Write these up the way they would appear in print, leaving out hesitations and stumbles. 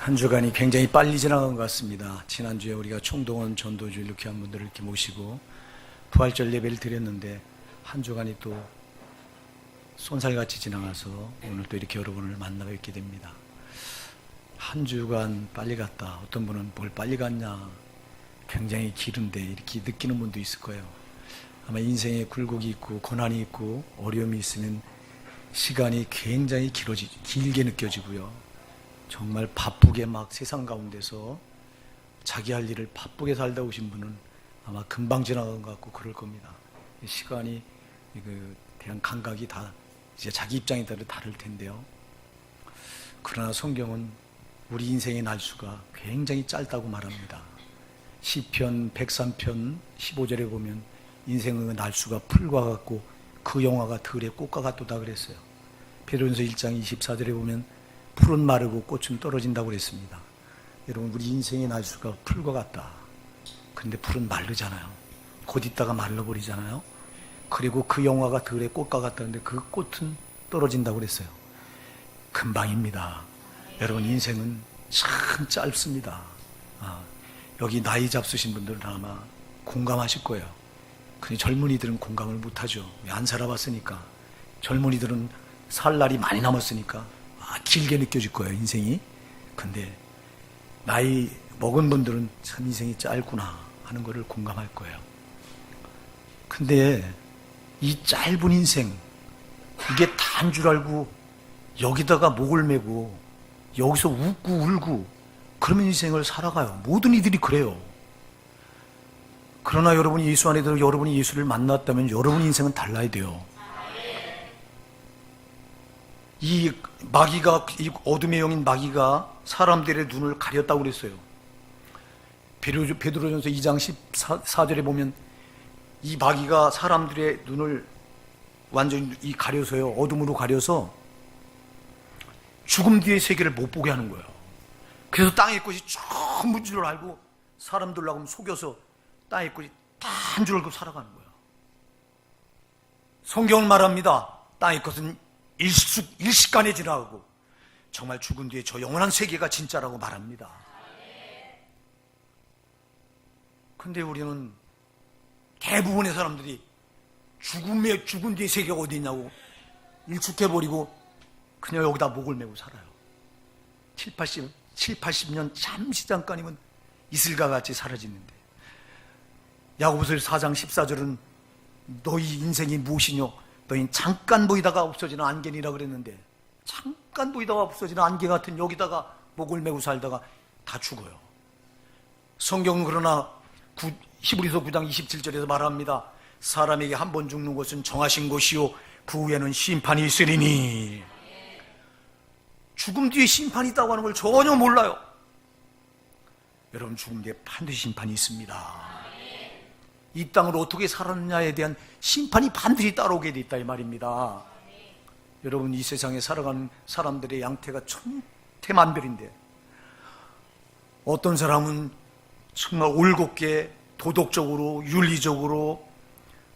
한 주간이 굉장히 빨리 지나간 것 같습니다. 지난주에 우리가 총동원 전도주일 이렇게 한 분들을 이렇게 모시고 부활절 예배를 드렸는데 한 주간이 또 쏜살같이 지나가서 오늘 또 이렇게 여러분을 만나 뵙게 됩니다. 한 주간 빨리 갔다. 어떤 분은 뭘 빨리 갔냐, 굉장히 길은데 이렇게 느끼는 분도 있을 거예요. 아마 인생에 굴곡이 있고 고난이 있고 어려움이 있으면 시간이 굉장히 길게 느껴지고요. 정말 바쁘게 막 세상 가운데서 자기 할 일을 바쁘게 살다 오신 분은 아마 금방 지나간 것 같고 그럴 겁니다. 시간이 대한 감각이 다 이제 자기 입장에 따라 다를 텐데요. 그러나 성경은 우리 인생의 날수가 굉장히 짧다고 말합니다. 시편 103편 15절에 보면 인생의 날수가 풀과 같고 그 영화가 들의 꽃과 같도다 그랬어요. 베드로전서 1장 24절에 보면 풀은 마르고 꽃은 떨어진다고 그랬습니다. 여러분, 우리 인생의 날수가 풀과 같다. 근데 풀은 마르잖아요. 곧 있다가 말라버리잖아요. 그리고 그 영화가 들의 꽃과 같다는데 그 꽃은 떨어진다고 그랬어요. 금방입니다. 여러분, 인생은 참 짧습니다. 여기 나이 잡수신 분들은 아마 공감하실 거예요. 근데 젊은이들은 공감을 못하죠. 안 살아봤으니까. 젊은이들은 살 날이 많이 남았으니까 길게 느껴질 거예요, 인생이. 근데 나이 먹은 분들은 참 인생이 짧구나 하는 것을 공감할 거예요. 근데 이 짧은 인생, 이게 다인 줄 알고 여기다가 목을 메고 여기서 웃고 울고 그러면 인생을 살아가요. 모든 이들이 그래요. 그러나 여러분이 예수 안에 들어 여러분이 예수를 만났다면 여러분 인생은 달라야 돼요. 이 마귀가, 이 어둠의 영인 마귀가 사람들의 눈을 가렸다고 그랬어요. 베드로전서 2장 14절에 보면 이 마귀가 사람들의 눈을 완전히 가려서요, 어둠으로 가려서 죽음 뒤의 세계를 못 보게 하는 거예요. 그래서 땅의 것이 전부 줄 알고 사람들하고 속여서 땅의 것이 다 한 줄 알고 살아가는 거예요. 성경은 말합니다. 땅의 것은 일시간에 지나가고 정말 죽은 뒤에 저 영원한 세계가 진짜라고 말합니다. 근데 우리는 대부분의 사람들이 죽은 뒤에 세계가 어디 있냐고 일축해버리고 그냥 여기다 목을 메고 살아요. 80년 잠깐이면 이슬과 같이 사라지는데, 야고보서 4장 14절은 너희 인생이 무엇이뇨? 너희는 잠깐 보이다가 없어지는 안개니라 그랬는데, 잠깐 보이다가 없어지는 안개 같은 여기다가 목을 메고 살다가 다 죽어요. 성경은 그러나 히브리서 9장 27절에서 말합니다. 사람에게 한 번 죽는 것은 정하신 것이요 그 후에는 심판이 있으리니. 죽음 뒤에 심판이 있다고 하는 걸 전혀 몰라요. 여러분, 죽음 뒤에 반드시 심판이 있습니다. 이 땅을 어떻게 살았느냐에 대한 심판이 반드시 따라오게 돼 있다 이 말입니다. 여러분, 이 세상에 살아가는 사람들의 양태가 천태만별인데, 어떤 사람은 정말 올곧게 도덕적으로 윤리적으로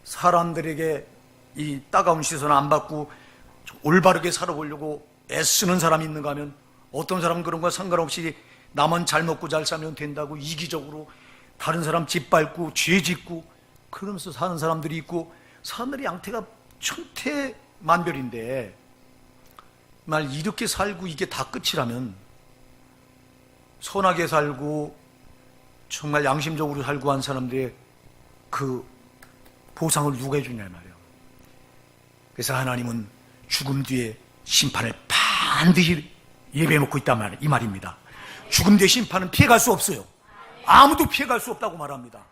사람들에게 이 따가운 시선 안 받고 올바르게 살아보려고 애쓰는 사람이 있는가 하면, 어떤 사람은 그런 거 상관없이 나만 잘 먹고 잘 살면 된다고 이기적으로 다른 사람 짓밟고 죄 짓고 그러면서 사는 사람들이 있고, 사람들의 양태가 천태만별인데, 말 이렇게 살고 이게 다 끝이라면 선하게 살고 정말 양심적으로 살고 한 사람들의 그 보상을 누가 해주냐 말이에요. 그래서 하나님은 죽음 뒤에 심판을 반드시 예배해놓고 있단 이 말입니다. 죽음 뒤에 심판은 피해갈 수 없어요. 아무도 피해갈 수 없다고 말합니다.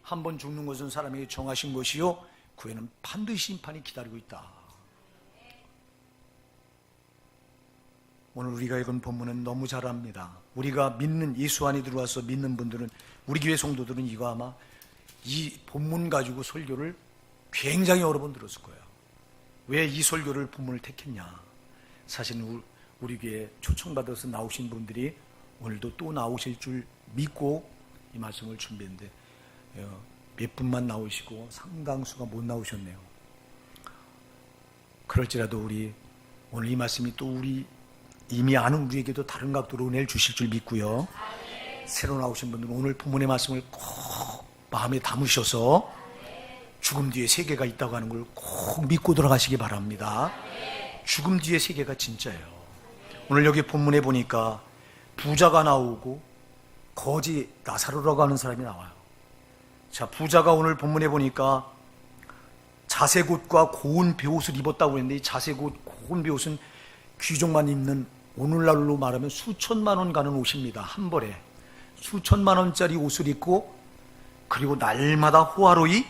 한 번 죽는 것은 사람에게 정하신 것이요 그 후에는 반드시 심판이 기다리고 있다. 오늘 우리가 읽은 본문은 너무 잘 압니다. 우리가 믿는, 예수 안에 들어와서 믿는 분들은, 우리 교회 성도들은 이거 아마 이 본문 가지고 설교를 굉장히 여러 번 들었을 거예요. 왜 이 설교를 본문을 택했냐? 사실은 우리 교회에 초청받아서 나오신 분들이 오늘도 또 나오실 줄 믿고 이 말씀을 준비했는데 몇 분만 나오시고 상당수가 못 나오셨네요. 그럴지라도 우리 오늘 이 말씀이 또 우리 이미 아는 우리에게도 다른 각도로 은혜를 주실 줄 믿고요. 새로 나오신 분들은 오늘 본문의 말씀을 꼭 마음에 담으셔서 죽음 뒤에 세계가 있다고 하는 걸 꼭 믿고 돌아가시기 바랍니다. 죽음 뒤에 세계가 진짜예요. 오늘 여기 본문에 보니까 부자가 나오고 거지 나사로라고 하는 사람이 나와요. 자, 부자가 오늘 본문에 보니까 자색옷과 고운 베옷을 입었다고 했는데, 이 자색옷, 고운 베옷은 귀족만 입는, 오늘날로 말하면 수천만 원 가는 옷입니다. 한 벌에 수천만 원짜리 옷을 입고, 그리고 날마다 호화로이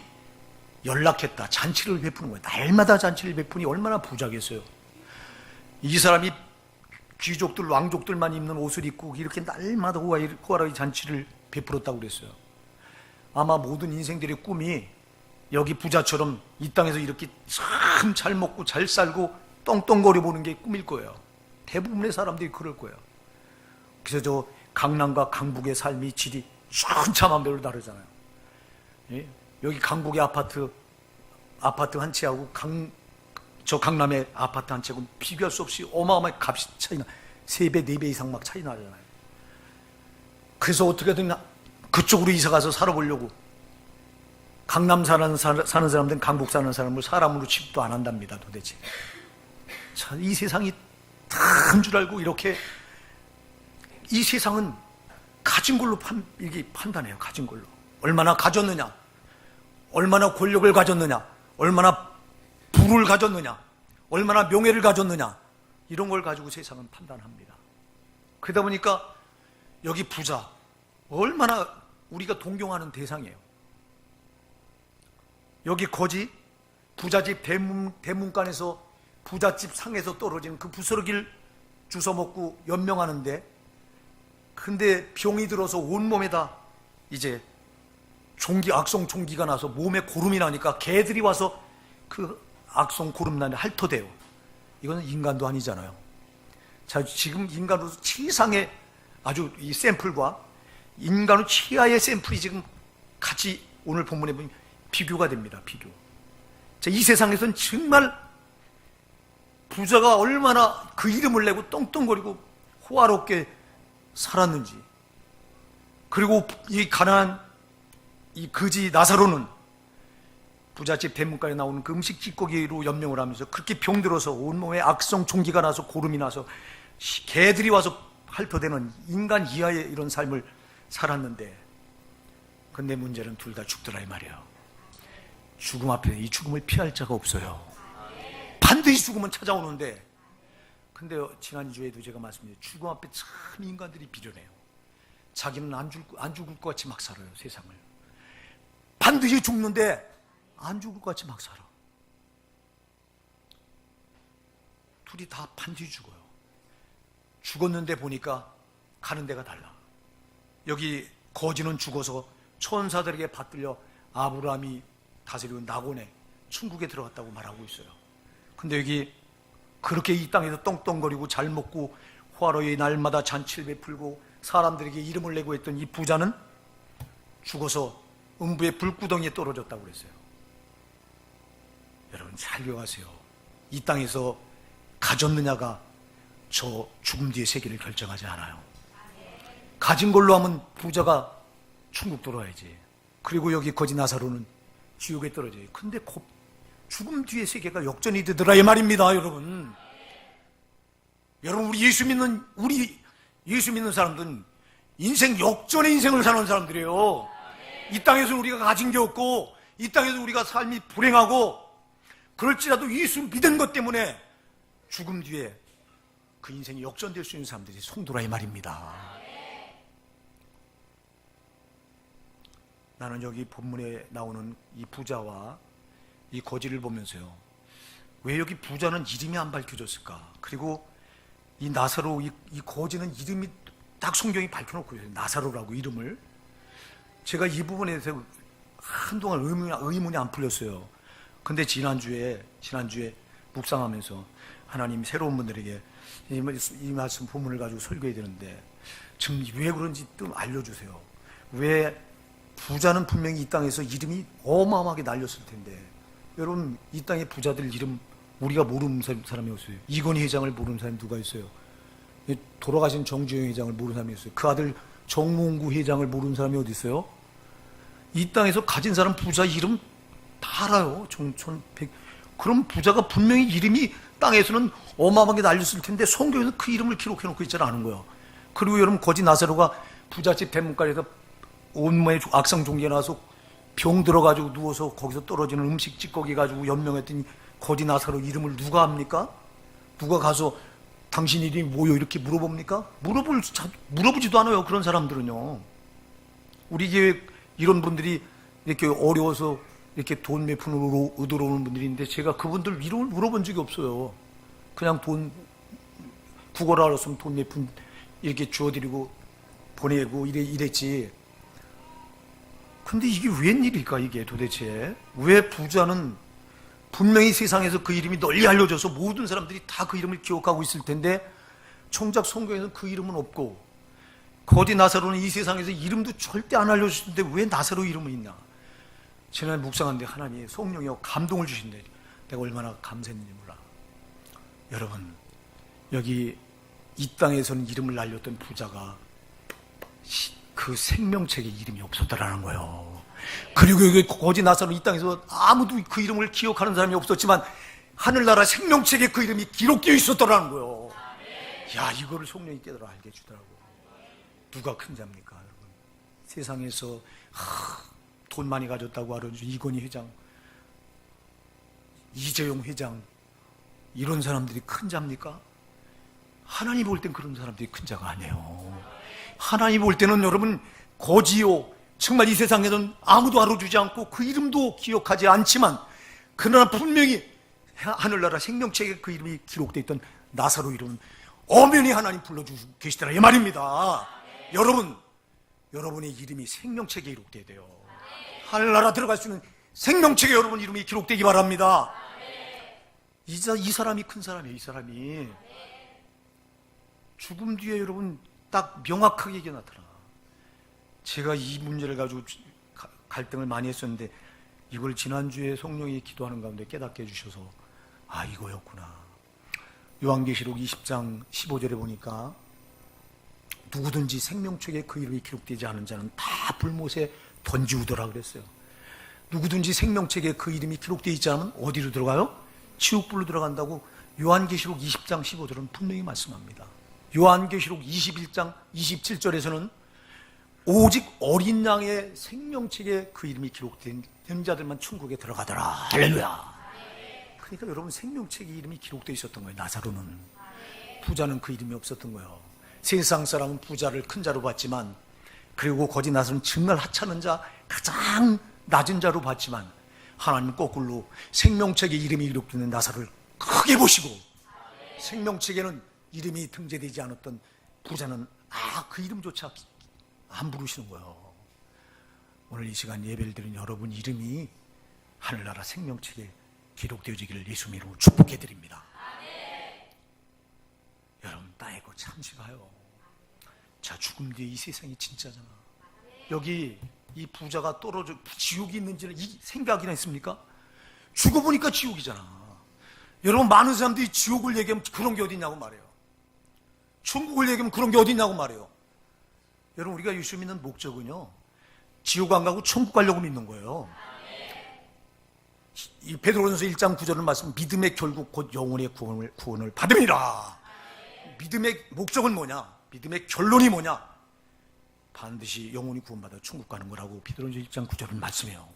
연락했다. 잔치를 베푸는 거예요. 날마다 잔치를 베푸니 얼마나 부자겠어요. 이 사람이 귀족들, 왕족들만 입는 옷을 입고 이렇게 날마다 호화로이 잔치를 베풀었다고 그랬어요. 아마 모든 인생들의 꿈이 여기 부자처럼 이 땅에서 이렇게 참 잘 먹고 잘 살고 떵떵거려 보는 게 꿈일 거예요. 대부분의 사람들이 그럴 거예요. 그래서 저 강남과 강북의 삶이 질이 천차만별로 다르잖아요. 예? 여기 강북의 아파트 한 채하고 저 강남의 아파트 한 채하고 비교할 수 없이 어마어마하게 값이 차이나, 3배, 4배 이상 막 차이 나잖아요. 그래서 어떻게든 그쪽으로 이사 가서 살아보려고, 강남 사는 사람들은 강북 사는 사람을 사람으로 취급도 안 한답니다, 도대체. 자, 이 세상이 다른 줄 알고 이렇게, 이 세상은 가진 걸로 판단해요. 가진 걸로. 얼마나 가졌느냐, 얼마나 권력을 가졌느냐, 얼마나 부를 가졌느냐, 얼마나 명예를 가졌느냐, 이런 걸 가지고 세상은 판단합니다. 그러다 보니까 여기 부자, 얼마나 우리가 동경하는 대상이에요. 여기 거지, 부잣집 대문간에서, 부잣집 상에서 떨어진 그 부스러기를 주워 먹고 연명하는데, 근데 병이 들어서 온몸에다 이제 악성 종기가 나서 몸에 고름이 나니까 개들이 와서 그 악성 고름난에 핥어대요. 이거는 인간도 아니잖아요. 자, 지금 인간으로서 최상의 아주 이 샘플과 인간의 최하의 샘플이 지금 같이 오늘 본문에 보면 비교가 됩니다. 비교. 자, 이 세상에서는 정말 부자가 얼마나 그 이름을 내고 떵떵거리고 호화롭게 살았는지, 그리고 이 가난한 이 거지 나사로는 부잣집 대문간에 나오는 그 음식 찌꺼기로 연명을 하면서 그렇게 병들어서 온몸에 악성 종기가 나서 고름이 나서 개들이 와서 핥아대는 인간 이하의 이런 삶을 살았는데, 근데 문제는 둘 다 죽더라 이 말이에요. 죽음 앞에 이 죽음을 피할 자가 없어요. 반드시 죽음은 찾아오는데, 근데 지난주에도 제가 말씀드렸죠. 죽음 앞에 참 인간들이 비련해요. 자기는 안 죽을 것 같이 막 살아요, 세상을. 반드시 죽는데 안 죽을 것 같이 막 살아. 둘이 다 반드시 죽어요. 죽었는데 보니까 가는 데가 달라. 여기 거지는 죽어서 천사들에게 받들려 아브라함이 다스리는 낙원에 천국에 들어갔다고 말하고 있어요. 근데 여기 그렇게 이 땅에서 떵떵거리고 잘 먹고 호화로이 날마다 잔치를 베풀고 사람들에게 이름을 내고 했던 이 부자는 죽어서 음부의 불구덩이에 떨어졌다고 그랬어요. 여러분 잘 기억하세요. 이 땅에서 가졌느냐가 저 죽음 뒤의 세계를 결정하지 않아요. 가진 걸로 하면 부자가 천국 들어와야지. 그리고 여기 거지 나사로는 지옥에 떨어져요. 근데 죽음 뒤의 세계가 역전이 되더라 이 말입니다, 여러분. 여러분, 우리 예수 믿는 사람들은 인생 역전의 인생을 사는 사람들이에요. 이 땅에서 우리가 가진 게 없고, 이 땅에서 우리가 삶이 불행하고, 그럴지라도 예수 믿은 것 때문에 죽음 뒤에 그 인생이 역전될 수 있는 사람들이 성도라 이 말입니다. 나는 여기 본문에 나오는 이 부자와 이 거지를 보면서요, 왜 여기 부자는 이름이 안 밝혀졌을까? 그리고 이 나사로, 이 거지는 이름이 딱 성경이 밝혀놓고 있어요. 나사로라고 이름을. 제가 이 부분에 대해서 한동안 의문이 안 풀렸어요. 근데 지난주에 묵상하면서 하나님이 새로운 분들에게 이 말씀 본문을 가지고 설교해야 되는데, 지금 왜 그런지 좀 알려주세요. 왜 부자는 분명히 이 땅에서 이름이 어마어마하게 날렸을 텐데, 여러분 이 땅의 부자들 이름 우리가 모르는 사람이 없어요. 이건희 회장을 모르는 사람이 누가 있어요? 돌아가신 정주영 회장을 모르는 사람이 있어요. 그 아들 정몽구 회장을 모르는 사람이 어디 있어요? 이 땅에서 가진 사람 부자 이름 다 알아요. 그럼 부자가 분명히 이름이 땅에서는 어마어마하게 날렸을 텐데 성경에서 그 이름을 기록해놓고 있지 않은 거예요. 그리고 여러분 거지 나사로가 부잣집 대문간에서 온몸에 악성 종기가 나서 병 들어가지고 누워서 거기서 떨어지는 음식 찌꺼기 가지고 연명했더니 거지 나사로 이름을 누가 합니까? 누가 가서 당신 이름이 뭐요? 이렇게 물어봅니까? 물어보지도 않아요. 그런 사람들은요. 우리 교회 이런 분들이 이렇게 어려워서 이렇게 돈 몇 푼으로 의도로 오는 분들이 있는데 제가 그분들 이름을 물어본 적이 없어요. 그냥 돈 국어를 알았으면 돈 몇 푼 이렇게 주워드리고 보내고 이랬지. 근데 이게 웬일일까 이게 도대체? 왜 부자는 분명히 세상에서 그 이름이 널리 알려져서 모든 사람들이 다 그 이름을 기억하고 있을 텐데 정작 성경에서는 그 이름은 없고 거지 나사로는 이 세상에서 이름도 절대 안 알려주시는데 왜 나사로 이름은 있나? 지난해 묵상하는데 하나님이 성령이 감동을 주신대. 내가 얼마나 감사했는지 몰라. 여러분 여기 이 땅에서는 이름을 날렸던 부자가 그 생명책에 이름이 없었다라는 거예요. 그리고 여기 거지 나사로 이 땅에서 아무도 그 이름을 기억하는 사람이 없었지만 하늘나라 생명책에 그 이름이 기록되어 있었다라는 거예요. 야, 이거를 성령이 깨달아 알게 해주더라고. 누가 큰 자입니까 여러분? 세상에서 돈 많이 가졌다고 알아준 이건희 회장, 이재용 회장 이런 사람들이 큰 자입니까? 하나님 볼 땐 그런 사람들이 큰 자가 아니에요. 하나님 볼 때는 여러분 거지요. 정말 이 세상에는 아무도 알아주지 않고 그 이름도 기억하지 않지만 그러나 분명히 하늘나라 생명책에 그 이름이 기록되어 있던 나사로 이름은 엄연히 하나님 불러주시고 계시더라 이 말입니다. 여러분, 여러분의 이름이 생명책에 기록되어야 돼요. 하늘나라 들어갈 수 있는 생명책에 여러분 이름이 기록되기 바랍니다. 이 사람이 큰 사람이에요. 이 사람이 죽음 뒤에 여러분 딱 명확하게 이게 나타나. 제가 이 문제를 가지고 갈등을 많이 했었는데 이걸 지난주에 성령이 기도하는 가운데 깨닫게 해주셔서 아, 이거였구나. 요한계시록 20장 15절에 보니까 누구든지 생명책에 그 이름이 기록되지 않은 자는 다 불못에 던지우더라 그랬어요. 누구든지 생명책에 그 이름이 기록되어 있지 않으면 어디로 들어가요? 지옥불로 들어간다고 요한계시록 20장 15절은 분명히 말씀합니다. 요한계시록 21장 27절에서는 오직 어린 양의 생명책에 그 이름이 기록된 자들만 천국에 들어가더라. 할렐루야. 그러니까 여러분 생명책에 이름이 기록되어 있었던 거예요. 나사로는. 부자는 그 이름이 없었던 거예요. 세상 사람은 부자를 큰 자로 봤지만 그리고 거지 나사로는 정말 하찮은 자, 가장 낮은 자로 봤지만 하나님은 거꾸로 생명책에 이름이 기록되는 나사로를 크게 보시고 생명책에는 이름이 등재되지 않았던 부자는 그 이름조차 안 부르시는 거예요. 오늘 이 시간 예배를 드린 여러분 이름이 하늘나라 생명책에 기록되어지기를 예수님 이름으로 축복해 드립니다. 여러분 따이고 참시가요. 자, 죽음 뒤에 이 세상이 진짜잖아. 여기 이 부자가 떨어져 지옥이 있는지는 이 생각이나 있습니까? 죽어보니까 지옥이잖아. 여러분 많은 사람들이 지옥을 얘기하면 그런 게 어딨냐고 말해요. 천국을 얘기하면 그런 게 어딨냐고 말해요. 여러분 우리가 예수 믿는 목적은요 지옥 안 가고 천국 가려고 믿는 거예요. 이 베드로전서 1장 9절을 말씀 믿음의 결국 곧 영혼의 구원을 받음이라. 믿음의 목적은 뭐냐? 믿음의 결론이 뭐냐? 반드시 영혼이 구원받아 천국 가는 거라고 베드로전서 1장 9절은 말씀해요.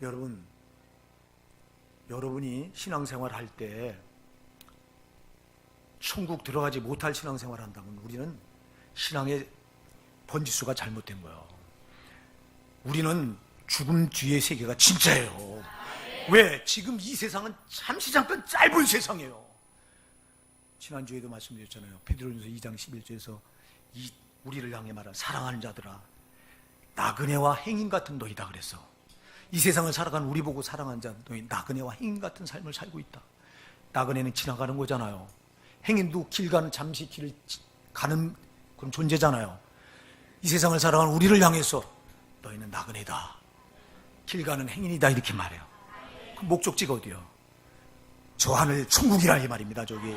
여러분, 여러분이 신앙생활 할 때 천국 들어가지 못할 신앙생활 한다면 우리는 신앙의 번지수가 잘못된 거예요. 우리는 죽음 뒤의 세계가 진짜예요. 왜? 지금 이 세상은 잠시 잠깐 짧은 세상이에요. 지난주에도 말씀드렸잖아요. 베드로전서 2장 11절에서 우리를 향해 말한 사랑하는 자들아 나그네와 행인 같은 너희다 그랬어. 이 세상을 살아가는 우리 보고 사랑하는 자 너희 나그네와 행인 같은 삶을 살고 있다. 나그네는 지나가는 거잖아요. 행인도 길 가는 잠시 길을 가는 그런 존재잖아요. 이 세상을 살아가는 우리를 향해서 너희는 나그네다, 길 가는 행인이다 이렇게 말해요. 그 목적지가 어디요? 저 하늘 천국이라 이 말입니다. 저기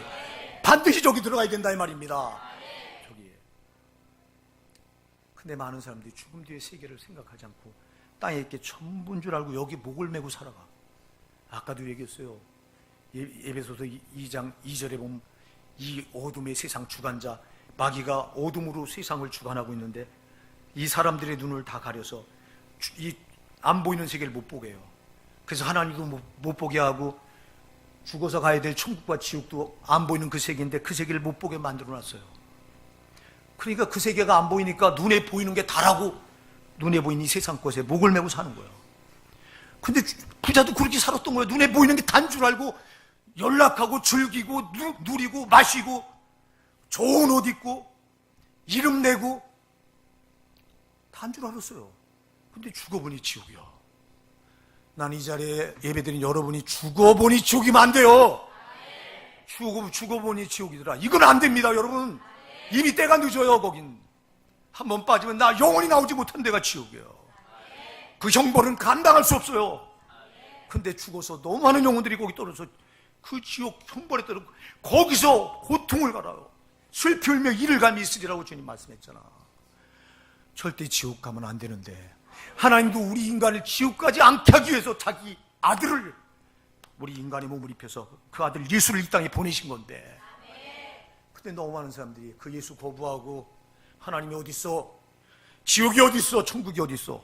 반드시 저기 들어가야 된다 이 말입니다. 저기에. 근데 많은 사람들이 죽음 뒤의 세계를 생각하지 않고 땅에 있게 전부인 줄 알고 여기 목을 메고 살아가. 아까도 얘기했어요. 에베소서 2장 2절에 보면 이 어둠의 세상 주관자 마귀가 어둠으로 세상을 주관하고 있는데 이 사람들의 눈을 다 가려서 이 안 보이는 세계를 못 보게 해요. 그래서 하나님도 못 보게 하고 죽어서 가야 될 천국과 지옥도 안 보이는 그 세계인데 그 세계를 못 보게 만들어놨어요. 그러니까 그 세계가 안 보이니까 눈에 보이는 게 다라고 눈에 보이는 이 세상 것에 목을 메고 사는 거예요. 근데 부자도 그렇게 살았던 거예요. 눈에 보이는 게 단 줄 알고 연락하고 즐기고 누리고 마시고 좋은 옷 입고 이름 내고 단 줄 알았어요. 근데 죽어보니 지옥이야. 난 이 자리에 예배드린 여러분이 죽어보니 지옥이면 안 돼요. 죽어보니 지옥이더라. 이건 안 됩니다, 여러분. 이미 때가 늦어요, 거긴. 한번 빠지면 나 영원히 나오지 못한 데가 지옥이에요. 그 형벌은 감당할 수 없어요. 근데 죽어서 너무 많은 영혼들이 거기 떨어져서 그 지옥 형벌에 떨어져 거기서 고통을 갈아요. 슬피 울며 이를 감이 있으리라고 주님 말씀했잖아. 절대 지옥 가면 안 되는데 하나님도 우리 인간을 지옥까지 않게 하기 위해서 자기 아들을 우리 인간의 몸을 입혀서 그 아들 예수를 이 땅에 보내신 건데, 근데 너무 많은 사람들이 그 예수 거부하고 하나님이 어디 있어? 지옥이 어디 있어? 천국이 어디 있어?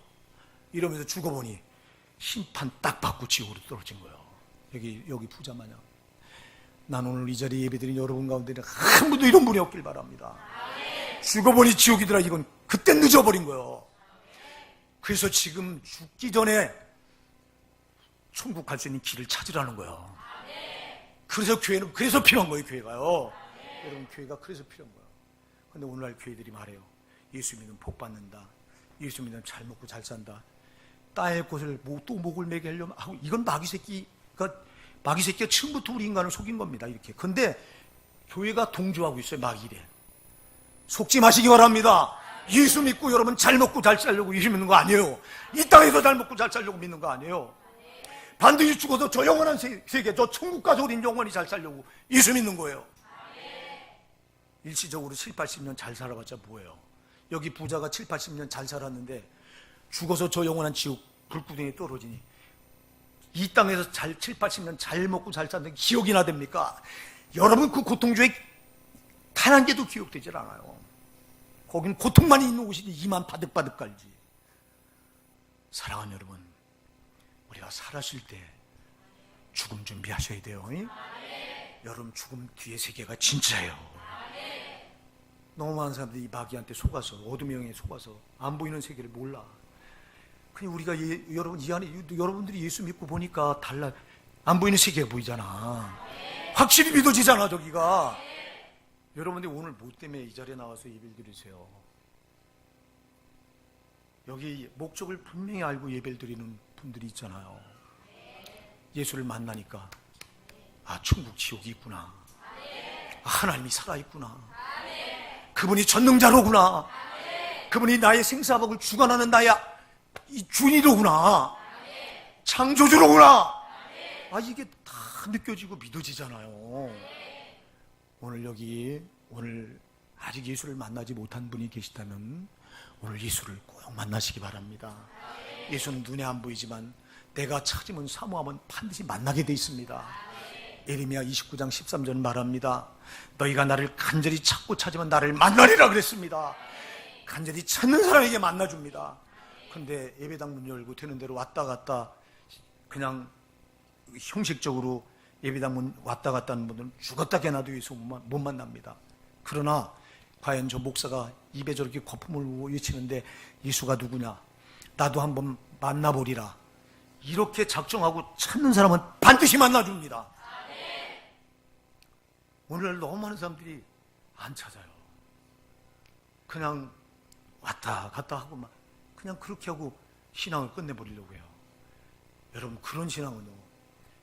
이러면서 죽어보니 심판 딱 받고 지옥으로 떨어진 거예요. 여기 부자 마냥. 난 오늘 이 자리에 예배드린 여러분 가운데는 한 분도 이런 분이 없길 바랍니다. 죽어보니 지옥이더라. 이건 그때 늦어버린 거예요. 그래서 지금 죽기 전에 천국 갈 수 있는 길을 찾으라는 거예요. 그래서 교회는 그래서 필요한 거예요. 교회가요. 여러분, 교회가 그래서 필요한 거예요. 근데 오늘날 교회들이 말해요. 예수 믿으면 복 받는다. 예수 믿으면 잘 먹고 잘 산다. 땅의 것을 또 목을 매게 하려면 하고, 이건 마귀 새끼가 처음부터 우리 인간을 속인 겁니다. 이렇게. 근데 교회가 동조하고 있어요. 마귀래. 속지 마시기 바랍니다. 예수 믿고 여러분 잘 먹고 잘 살려고 예수 믿는 거 아니에요. 이 땅에서 잘 먹고 잘 살려고 믿는 거 아니에요. 반드시 죽어서 저 영원한 세계, 저 천국 가서 우린 영원히 잘 살려고 예수 믿는 거예요. 일시적으로 7, 80년 잘 살아봤자 뭐예요? 여기 부자가 7, 80년 잘 살았는데 죽어서 저 영원한 지옥 불구덩이에 떨어지니 이 땅에서 7, 80년 잘 먹고 잘 사는 게 기억이나 됩니까? 여러분, 그 고통 중에 단 한 개도 기억되질 않아요. 거긴 고통만 있는 곳이지 이만 바득바득 깔지. 사랑하는 여러분, 우리가 살아실 때 죽음 준비하셔야 돼요. 여러분, 죽음 뒤의 세계가 진짜예요. 너무 많은 사람들이 이 마귀한테 속아서, 어둠의 영에 속아서 안 보이는 세계를 몰라. 그냥 우리가 여러분 이 안에 여러분들이 예수 믿고 보니까 달라. 안 보이는 세계가 보이잖아. 확실히 믿어지잖아, 저기가. 여러분들이 오늘 뭐 때문에 이 자리에 나와서 예배를 드리세요? 여기 목적을 분명히 알고 예배를 드리는 분들이 있잖아요. 예수를 만나니까 천국 지옥이 있구나. 하나님이 살아있구나. 그분이 전능자로구나. 그분이 나의 생사복을 주관하는 나의 이 주인이로구나. 창조주로구나. 이게 다 느껴지고 믿어지잖아요. 오늘 아직 예수를 만나지 못한 분이 계시다면 오늘 예수를 꼭 만나시기 바랍니다. 예수는 눈에 안 보이지만 내가 찾으면 사모하면 반드시 만나게 돼 있습니다. 예레미야 29장 13절 말합니다. 너희가 나를 간절히 찾고 찾으면 나를 만나리라 그랬습니다. 간절히 찾는 사람에게 만나줍니다. 근데 예배당 문 열고 되는 대로 왔다 갔다 그냥 형식적으로 예배당 문 왔다 갔다 하는 분들은 죽었다 깨나도 예수 못 만납니다. 그러나 과연 저 목사가 입에 저렇게 거품을 외치는데 예수가 누구냐? 나도 한번 만나보리라. 이렇게 작정하고 찾는 사람은 반드시 만나줍니다. 오늘날 너무 많은 사람들이 안 찾아요. 그냥 왔다 갔다 하고 막 그냥 그렇게 하고 신앙을 끝내버리려고 해요. 여러분, 그런 신앙은요,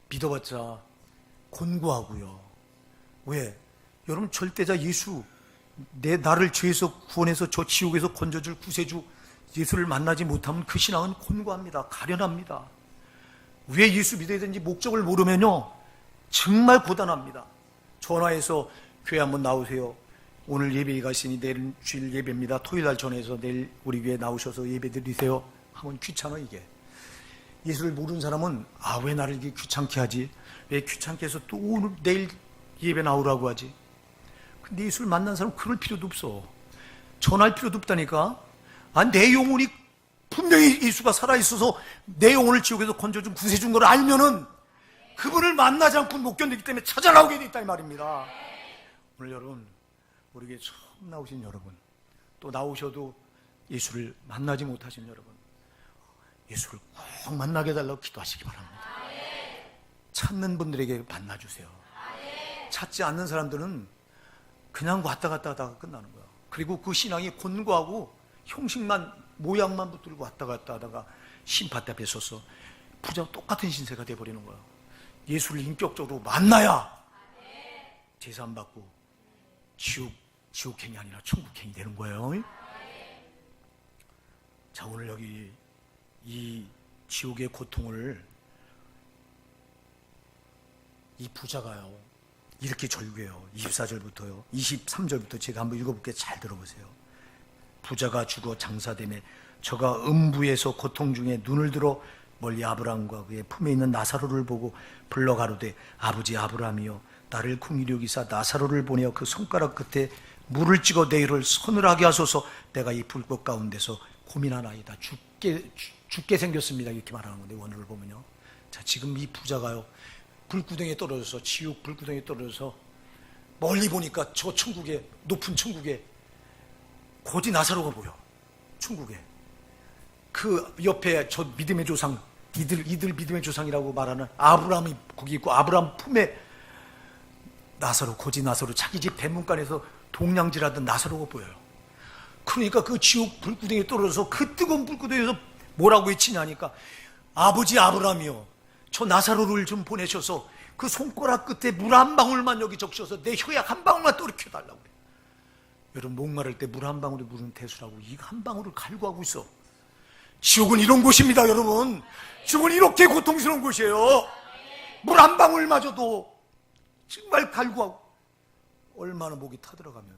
믿어봤자 곤고하고요. 왜? 여러분, 절대자 예수, 나를 죄에서 구원해서 저 지옥에서 건져줄 구세주 예수를 만나지 못하면 그 신앙은 곤고합니다. 가련합니다. 왜 예수 믿어야 되는지 목적을 모르면요 정말 고단합니다. 전화해서 교회 한번 나오세요. 오늘 예배가 있으니 내일 주일 예배입니다. 토요일날 전해서 내일 우리 교회 나오셔서 예배 드리세요 하면 귀찮아. 이게 예수를 모르는 사람은 왜 나를 이렇게 귀찮게 하지? 왜 귀찮게 해서 또 오늘 내일 예배 나오라고 하지? 근데 예수를 만난 사람은 그럴 필요도 없어. 전할 필요도 없다니까. 내 영혼이 분명히 예수가 살아있어서 내 영혼을 지옥에서 건져준 구세준 걸 알면은 그분을 만나지 않고 못 견디기 때문에 찾아나오게 돼 있다 이 말입니다. 오늘 여러분, 우리에게 처음 나오신 여러분, 또 나오셔도 예수를 만나지 못하신 여러분, 예수를 꼭 만나게 해달라고 기도하시기 바랍니다. 찾는 분들에게 만나주세요. 찾지 않는 사람들은 그냥 왔다 갔다 하다가 끝나는 거야. 그리고 그 신앙이 곤고하고 형식만, 모양만 붙들고 왔다 갔다 하다가 심판 앞에 서서 부자와 똑같은 신세가 돼버리는 거야. 예수를 인격적으로 만나야 제사함 받고 지옥행이 아니라 천국행이 되는 거예요. 자, 오늘 여기 이 지옥의 고통을 이 부자가요 이렇게 절규해요. 24절부터요 23절부터 제가 한번 읽어볼게요. 잘 들어보세요. 부자가 죽어 장사되매 저가 음부에서 고통 중에 눈을 들어 멀리 아브라함과 그의 품에 있는 나사로를 보고 불러 가로되 아버지 아브라함이여 나를 긍휼히 여기사 나사로를 보내어 그 손가락 끝에 물을 찍어 내 이를 서늘하게 하소서. 내가 이 불꽃 가운데서 고민하나이다. 죽게 생겼습니다. 이렇게 말하는 건데 원어를 보면요. 자, 지금 이 부자가요 불구덩이에 떨어져서, 지옥 불구덩이에 떨어져서 멀리 보니까 저 천국에, 높은 천국에 고지 나사로가 보여. 천국에 그 옆에 저 믿음의 조상, 이들 믿음의 조상이라고 말하는 아브라함이 거기 있고, 아브라함 품에 나사로, 고지 나사로, 자기 집 대문간에서 동냥질하던 나사로가 보여요. 그러니까 그 지옥 불구덩이에 떨어져서 그 뜨거운 불구덩이에서 뭐라고 외치냐니까 아버지 아브라함이요 저 나사로를 좀 보내셔서 그 손가락 끝에 물 한 방울만 여기 적셔서 내 혈액 한 방울만 떨어켜달라고 그래요. 여러분, 목마를 때 물 한 방울이 물은 대수라고 이 한 방울을 갈구하고 있어. 지옥은 이런 곳입니다. 여러분, 지옥은 이렇게 고통스러운 곳이에요. 물 한 방울마저도 정말 갈구하고, 얼마나 목이 타들어가면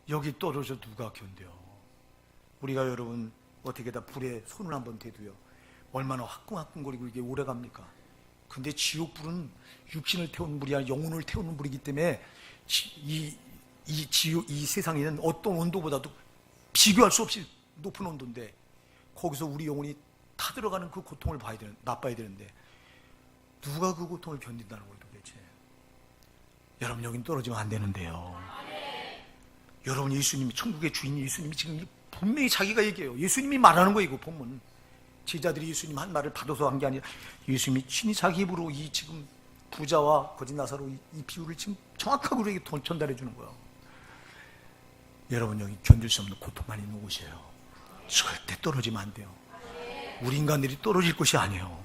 여기 떨어져 누가 견뎌요. 우리가 여러분 어떻게 다 불에 손을 한번 대도요 얼마나 화끈화끈거리고 이게 오래 갑니까? 근데 지옥 불은 육신을 태우는 불이 아니라 영혼을 태우는 불이기 때문에 이 세상에는 어떤 온도보다도 비교할 수 없이 높은 온도인데 거기서 우리 영혼이 타들어가는 그 고통을 맛봐야 되는데 누가 그 고통을 견딘다는 거예요 도대체? 여러분, 여긴 떨어지면 안 되는데요. 여러분, 예수님이, 천국의 주인 예수님이 지금 분명히 자기가 얘기해요. 예수님이 말하는 거예요. 이거 보면 제자들이 예수님 한 말을 받아서 한 게 아니라 예수님이 친히 자기 입으로 이 지금 부자와 거짓 나사로 이 비유를 지금 정확하게 우리에게 전달해 주는 거예요. 여러분, 여기 견딜 수 없는 고통만 있는 곳이에요. 절대 떨어지면 안 돼요. 우리 인간들이 떨어질 곳이 아니에요.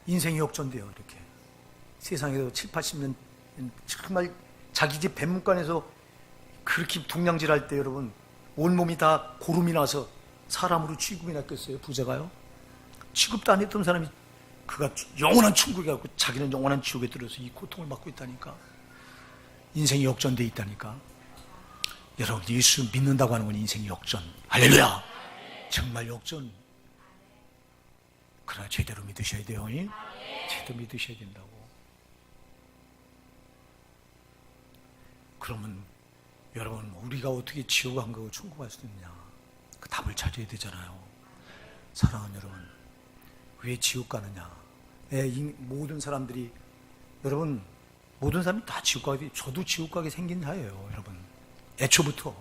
인생이 역전돼요. 이렇게 세상에서 7, 80년 정말 자기 집 뱃문간에서 그렇게 동냥질할 때 여러분 온몸이 다 고름이 나서 사람으로 취급이 났겠어요? 부자가요? 취급도 안 했던 사람이 그가 영원한 천국에 가고 자기는 영원한 지옥에 들어서 이 고통을 받고 있다니까. 인생이 역전돼 있다니까. 여러분, 예수 믿는다고 하는 건 인생이 역전. 할렐루야. 정말 역전. 그러나 제대로 믿으셔야 돼요. 제대로 믿으셔야 된다고. 그러면 여러분, 우리가 어떻게 지옥 안 가고 천국 갈 수 있느냐? 그 답을 찾아야 되잖아요. 사랑하는 여러분, 왜 지옥 가느냐? 이 모든 사람들이, 여러분, 모든 사람이 다 지옥 가게, 저도 지옥 가게 생긴 자예요. 여러분, 애초부터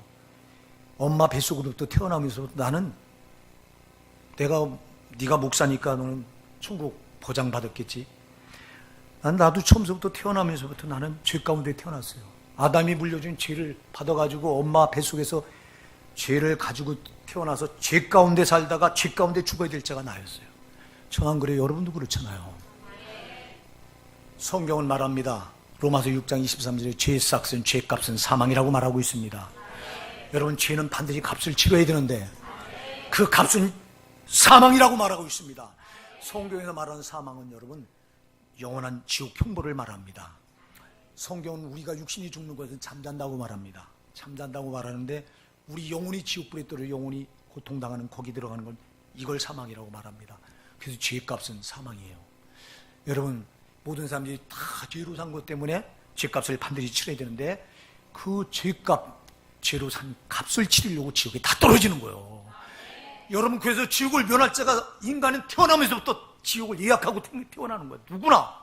엄마 뱃속으로부터 태어나면서 나는 네가 목사니까 너는 천국 보장 받았겠지. 나도 처음부터 태어나면서부터 나는 죄 가운데 태어났어요. 아담이 물려준 죄를 받아가지고 엄마 뱃속에서 죄를 가지고 태어나서 죄 가운데 살다가 죄 가운데 죽어야 될 자가 나였어요. 저 안 그래요? 여러분도 그렇잖아요. 성경은 말합니다. 로마서 6장 23절에 죄의 삭은 죄값은 사망이라고 말하고 있습니다. 여러분, 죄는 반드시 값을 치러야 되는데 그 값은 사망이라고 말하고 있습니다. 성경에서 말하는 사망은 여러분 영원한 지옥 형벌을 말합니다. 성경은 우리가 육신이 죽는 것은 잠잔다고 말합니다. 잠잔다고 말하는데 우리 영혼이 지옥불에 떨어 영혼이 고통당하는 거기 들어가는 건 이걸 사망이라고 말합니다. 그래서 죄값은 사망이에요. 여러분, 모든 사람들이 다 죄로 산 것 때문에 죄값을 반드시 치러야 되는데 그 죄로 산 값을 치르려고 지옥에 다 떨어지는 거예요. 여러분, 그래서 지옥을 면할 자가 인간은 태어나면서부터 지옥을 예약하고 태어나는 거예요. 누구나.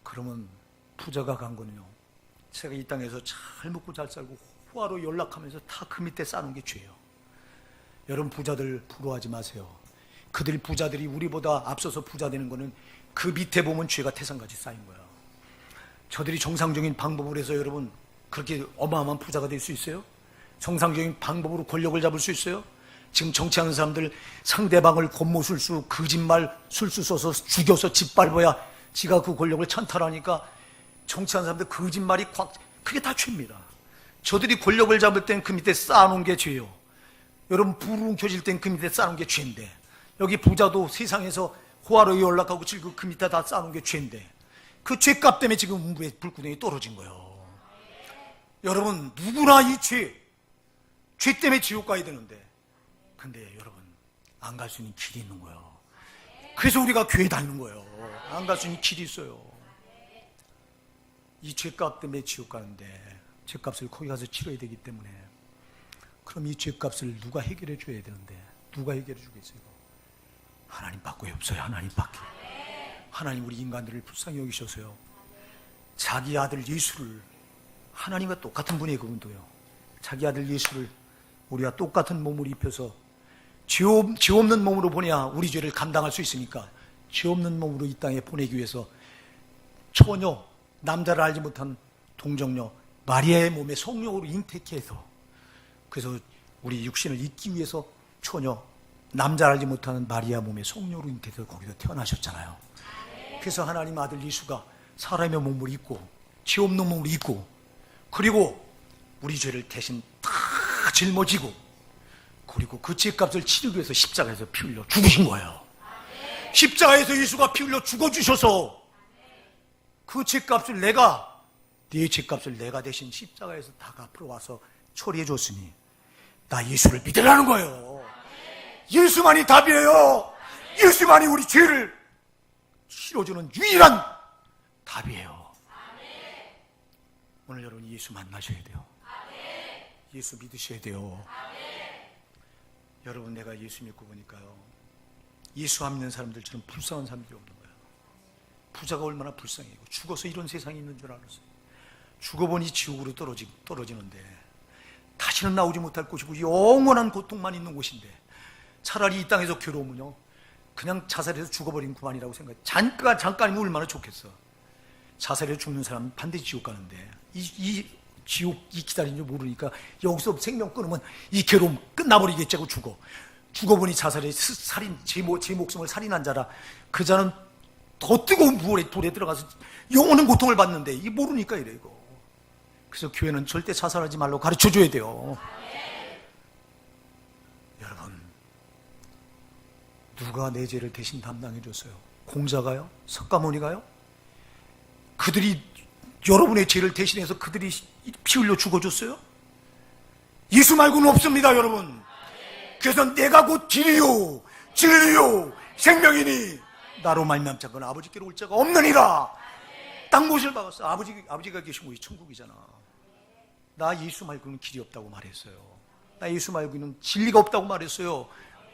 그러면 부자가 간 거는요, 제가 이 땅에서 잘 먹고 잘 살고 호화로 연락하면서 다 그 밑에 쌓는 게 죄예요. 여러분, 부자들 부러워하지 마세요. 그들 부자들이 우리보다 앞서서 부자 되는 거는 그 밑에 보면 죄가 태산같이 쌓인 거야. 저들이 정상적인 방법으로 해서 여러분 그렇게 어마어마한 부자가 될 수 있어요? 정상적인 방법으로 권력을 잡을 수 있어요? 지금 정치하는 사람들 상대방을 곤모술수, 거짓말, 술수 써서 죽여서 짓밟아야 지가 그 권력을 찬탈하니까 정치하는 사람들 거짓말이 그게 다 죄입니다. 저들이 권력을 잡을 땐 그 밑에 쌓아놓은 게 죄예요. 여러분, 부르릉 켜질 땐 그 밑에 쌓아놓은 게 죄인데, 여기 부자도 세상에서 호화로 연락하고 즐기고 그 밑에 다 쌓아놓은 게 죄인데, 그 죄값 때문에 지금 음부의 불구덩이 떨어진 거예요. 여러분, 누구나 이 죄 때문에 지옥 가야 되는데, 근데 여러분, 안 갈 수 있는 길이 있는 거예요. 그래서 우리가 교회 다니는 거예요. 안 갈 수 있는 길이 있어요. 이 죄값 때문에 지옥 가는데 죄값을 거기 가서 치러야 되기 때문에, 그럼 이 죄값을 누가 해결해 줘야 되는데 누가 해결해 주겠어요? 하나님밖에 없어요. 하나님밖에. 하나님 우리 인간들을 불쌍히 여기셔서요, 자기 아들 예수를, 하나님과 똑같은 분이에요. 그분도요, 자기 아들 예수를 우리와 똑같은 몸을 입혀서 죄 없는 몸으로 보내야 우리 죄를 감당할 수 있으니까 죄 없는 몸으로 이 땅에 보내기 위해서 처녀, 남자를 알지 못한 동정녀 마리아의 몸에 성령으로 잉태해서, 그래서 우리 육신을 잊기 위해서 처녀, 남자를 알지 못하는 마리아 몸에 성령으로 잉태해서 거기서 태어나셨잖아요. 그래서 하나님 아들 예수가 사람의 몸을 입고 죄 없는 몸을 입고, 그리고 우리 죄를 대신 다 짊어지고, 그리고 그 죄값을 치르기 위해서 십자가에서 피 흘려 죽으신 거예요. 십자가에서 예수가 피 흘려 죽어주셔서 그 죄값을 네 죄값을 내가 대신 십자가에서 다 앞으로 와서 처리해 줬으니 나 예수를 믿으라는 거예요. 예수만이 답이에요. 예수만이 우리 죄를 치러주는 유일한 답이에요. 오늘 여러분 예수 만나셔야 돼요. 예수 믿으셔야 돼요. 여러분, 내가 예수 믿고 보니까요, 예수 안 믿는 사람들처럼 불쌍한 사람들이 없는 거예요. 부자가 얼마나 불쌍해요. 죽어서 이런 세상이 있는 줄 알았어요. 죽어보니 지옥으로 떨어지는데 다시는 나오지 못할 곳이고 영원한 고통만 있는 곳인데, 차라리 이 땅에서 괴로우면요 그냥 자살해서 죽어버린 그만이라고 생각해. 잠깐이면 얼마나 좋겠어. 자살해서 죽는 사람은 반드시 지옥 가는데 이 지옥이 기다리는 줄 모르니까 여기서 생명 끊으면 이 괴로움 끝나버리겠지 하고 죽어보니 자살해 제 목숨을 살인한 자라. 그 자는 더 뜨거운 돌에 들어가서 영원한 고통을 받는데 이 모르니까 이래. 이거 그래서 교회는 절대 자살하지 말라고 가르쳐줘야 돼요. 여러분, 누가 내 죄를 대신 담당해줬어요? 공자가요? 석가모니가요? 그들이 여러분의 죄를 대신해서 그들이 피 흘려 죽어줬어요? 예수 말고는 없습니다, 여러분. 그래서 내가 곧 길이요 진리요 생명이니 나로 말미암지 않고는 아버지께로 올 자가 없느니라. 딱 못을 박았어. 아버지가 계신 곳이 천국이잖아. 나 예수 말고는 길이 없다고 말했어요. 나 예수 말고는 진리가 없다고 말했어요.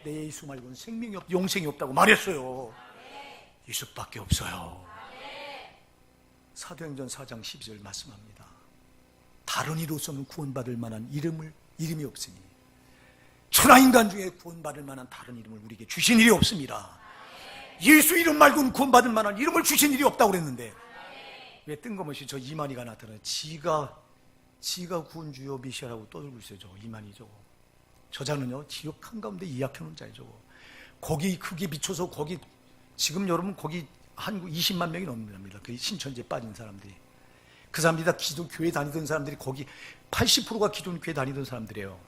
내 예수 말고는 생명이 영생이 없다고 말했어요. 예수밖에 없어요. 사도행전 4장 12절 말씀합니다. 다른 이로서는 구원받을 만한 이름이 없으니 천하인간 중에 구원받을 만한 다른 이름을 우리에게 주신 일이 없습니다. 예수 이름 말고는 구원받을 만한 이름을 주신 일이 없다고 그랬는데 왜 뜬금없이 저 이만희가 나타나요? 지가 구원주요 미시아라고 떠들고 있어요. 저 이만희 저거. 저자는요 지옥 한가운데 예약해놓은 자예요. 저거. 거기 크게 미쳐서 거기 지금 여러분 거기 한 20만 명이 넘는답니다. 그 신천지에 빠진 사람들이. 그 사람들이 다 기존 교회 다니던 사람들이 거기 80%가 기존 교회 다니던 사람들이에요.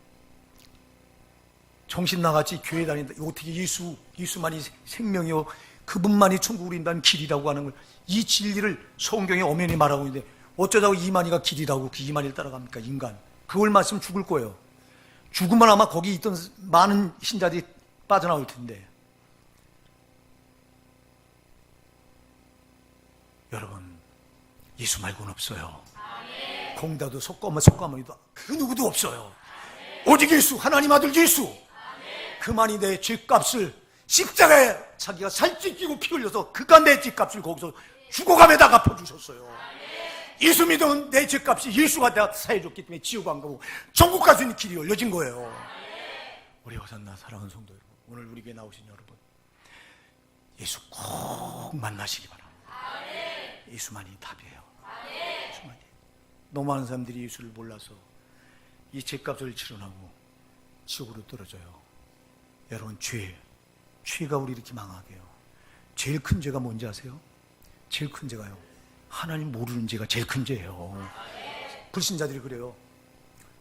정신 나같이 교회 다닌다. 어떻게 예수만이 생명이요 그분만이 천국을 인도하는 길이라고 하는 걸, 이 진리를 성경에 엄연히 말하고 있는데 어쩌자고 이만희가 길이라고 그 이만희를 따라갑니까? 인간. 그걸 말씀 죽을 거예요. 죽으면 아마 거기 있던 많은 신자들이 빠져나올 텐데. 여러분, 예수 말고는 없어요. 공다도 속가마니도 그 누구도 없어요. 오직 예수, 하나님 아들 예수. 그만이 내 죄값을 십자가에 자기가 살찌 끼고 피 흘려서 그가 내 죄값을 거기서 죽어감에다 갚아주셨어요. 예수 믿으면 내 죄값이 예수가 다 사해줬기 때문에 지옥 안 가고 천국 갈 수 있는 길이 열려진 거예요. 우리 호산나 사랑하는 성도 여러분, 오늘 우리 교회 나오신 여러분, 예수 꼭 만나시기 바랍니다. 예수만이 답이에요. 예수만이. 너무 많은 사람들이 예수를 몰라서 이 죄값을 치러나고 지옥으로 떨어져요. 여러분, 죄가 우리 이렇게 망하게 해요. 제일 큰 죄가 뭔지 아세요? 제일 큰 죄가요, 하나님 모르는 죄가 제일 큰 죄예요. 불신자들이 그래요.